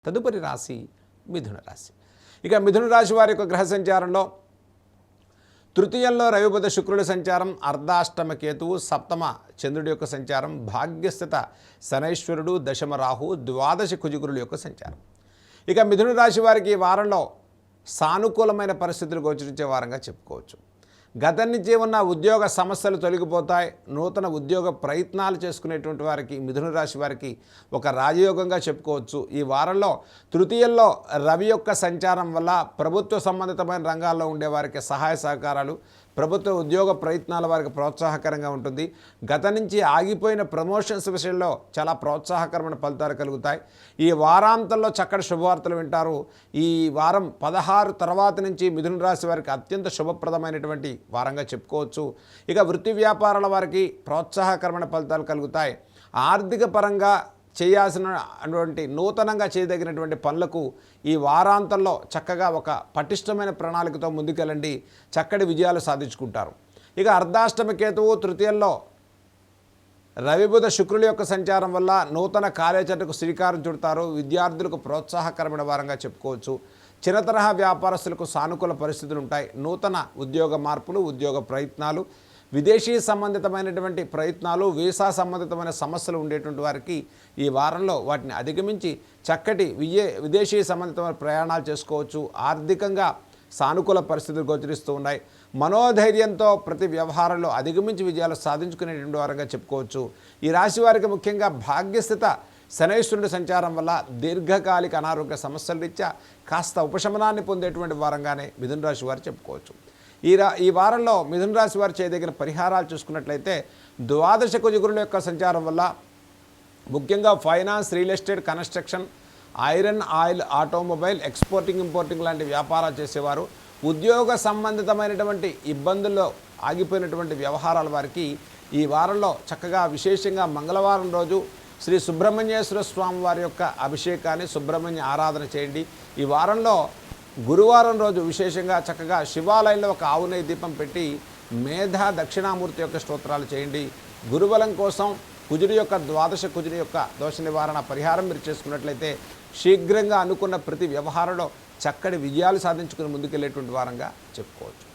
తదుపరి రాశి మిథున రాశి. ఇక మిథున రాశి వారి యొక్క గ్రహ సంచారంలో తృతీయంలో రవి బుధ శుక్రుడి సంచారం, అర్ధాష్టమ కేతువు, సప్తమ చంద్రుడి యొక్క సంచారం, భాగ్యస్థిత శనైశ్వరుడు, దశమ రాహు, ద్వాదశ కుజగురుల యొక్క సంచారం. ఇక మిథున రాశి వారికి ఈ వారంలో సానుకూలమైన పరిస్థితులు గోచరించే వారంగా చెప్పుకోవచ్చు. గతం నుంచి ఉన్న ఉద్యోగ సమస్యలు తొలగిపోతాయి. నూతన ఉద్యోగ ప్రయత్నాలు చేసుకునేటువంటి వారికి మిథున రాశి వారికి ఒక రాజయోగంగా చెప్పుకోవచ్చు. ఈ వారంలో తృతీయంలో రవి యొక్క సంచారం వల్ల ప్రభుత్వ సంబంధితమైన రంగాల్లో ఉండే వారికి సహాయ సహకారాలు, ప్రభుత్వ ఉద్యోగ ప్రయత్నాల వారికి ప్రోత్సాహకరంగా ఉంటుంది. గత నుంచి ఆగిపోయిన ప్రమోషన్స్ విషయంలో చాలా ప్రోత్సాహకరమైన ఫలితాలు కలుగుతాయి. ఈ వారాంతంలో చక్కటి శుభవార్తలు వింటారు. ఈ వారం 16 తర్వాత నుంచి మిథున రాశి వారికి అత్యంత శుభప్రదమైనటువంటి వారంగా చెప్పుకోవచ్చు. ఇక వృత్తి వ్యాపారాల వారికి ప్రోత్సాహకరమైన ఫలితాలు కలుగుతాయి. ఆర్థిక పరంగా చేయాల్సినటువంటి నూతనంగా చేయదగినటువంటి పనులకు ఈ వారాంతంలో చక్కగా ఒక పటిష్టమైన ప్రణాళికతో ముందుకెళ్ళండి, చక్కటి విజయాలు సాధించుకుంటారు. ఇక అర్ధాష్టమ కేతువు తృతీయంలో రవి బుధ శుక్రుల యొక్క సంచారం వల్ల నూతన కార్యాచరణకు శ్రీకారం చుడతారు. విద్యార్థులకు ప్రోత్సాహకరమైన వారంగా చెప్పుకోవచ్చు. చిన్న తరహా వ్యాపారస్తులకు సానుకూల పరిస్థితులు ఉంటాయి. నూతన ఉద్యోగ మార్పులు, ఉద్యోగ ప్రయత్నాలు, విదేశీ సంబంధితమైనటువంటి ప్రయత్నాలు, వీసా సంబంధితమైన సమస్యలు ఉండేటువంటి వారికి ఈ వారంలో వాటిని అధిగమించి చక్కటి విదేశీ సంబంధితమైన ప్రయాణాలు చేసుకోవచ్చు. ఆర్థికంగా సానుకూల పరిస్థితులు గోచరిస్తూ ఉన్నాయి. మనోధైర్యంతో ప్రతి వ్యవహారంలో అధిగమించి విజయాలు సాధించుకునేటువంటి వారంగా చెప్పుకోవచ్చు. ఈ రాశి వారికి ముఖ్యంగా భాగ్యస్థిత శనైశ్వరుడి సంచారం వల్ల దీర్ఘకాలిక అనారోగ్య సమస్యల రీత్యా కాస్త ఉపశమనాన్ని పొందేటువంటి వారంగానే మిథున రాశి వారు చెప్పుకోవచ్చు. ఈ వారంలో మిథున రాశి వారు చేయదగిన పరిహారాలు చూసుకున్నట్లయితే ద్వాదశ కుజగురుల యొక్క సంచారం వల్ల ముఖ్యంగా finance, real estate, construction, iron, oil, automobile, exporting, importing లాంటి వ్యాపారాలు చేసేవారు, ఉద్యోగ సంబంధితమైనటువంటి ఇబ్బందుల్లో ఆగిపోయినటువంటి వ్యవహారాల వారికి ఈ వారంలో చక్కగా విశేషంగా మంగళవారం రోజు శ్రీ సుబ్రహ్మణ్యేశ్వర స్వామి వారి యొక్క అభిషేకాన్ని, సుబ్రహ్మణ్య ఆరాధన చేయండి. ఈ వారంలో గురువారం రోజు విశేషంగా చక్కగా శివాలయంలో ఒక ఆవు నెయ్యి దీపం పెట్టి మేధా దక్షిణామూర్తి యొక్క స్తోత్రాలు చేయండి. గురుబలం కోసం కుజుడి యొక్క ద్వాదశ కుజుడి యొక్క దోష నివారణ పరిహారం మీరు చేసుకున్నట్లయితే శీఘ్రంగా అనుకున్న ప్రతి వ్యవహారంలో చక్కటి విజయాలు సాధించుకుని ముందుకెళ్ళేటువంటి వారంగా చెప్పుకోవచ్చు.